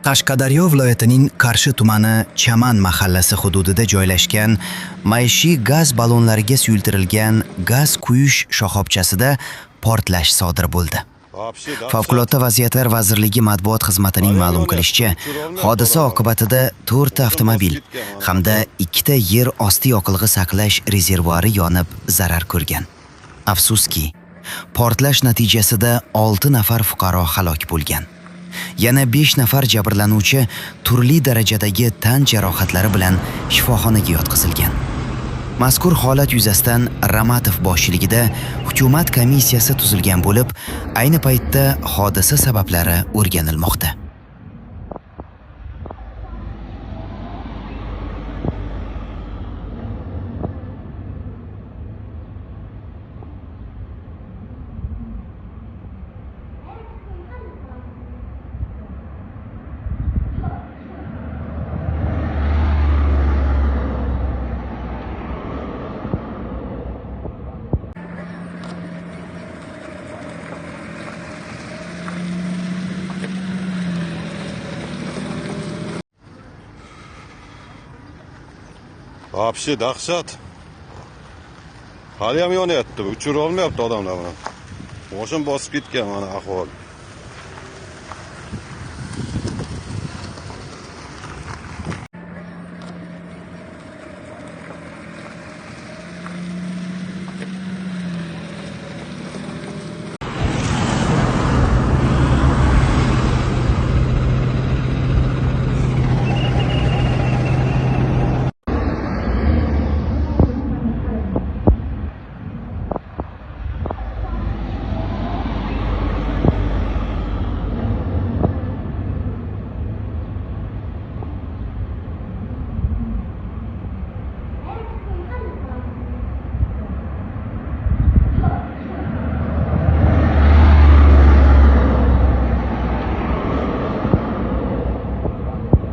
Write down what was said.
Qashqadaryo viloyatining Qarshi tumani Chaman mahallasi hududida joylashgan maishiy gaz ballonlariga suyultirilgan gaz quyish shoxobchasida portlash sodir bo'ldi. Favqulodda vaziyatlar vazirligi matbuot xizmatining ma'lum qilishicha, hodisa oqibatida 4 avtomobil hamda 2 yer osti yoqilg'i saqlash rezervuari yonib zarar ko'rgan. Afsuski, portlash natijasida 6 nafar fuqaro halok bo'lgan. Yana 5 nafar jabrlanuvchi turli darajadagi tan jarohatlari bilan shifoxonaga yotqizilgan. Mazkur holat yuzasidan Ramatov boshchiligida hukumat komissiyasi tuzilgan bo'lib, ayni paytda hodisa sabablari o'rganilmoqda. Вообще dahshat. Hali ham yonyapti. O'chira olmayapti odamlar buni. Moshin bosib ketgan mana ahvol.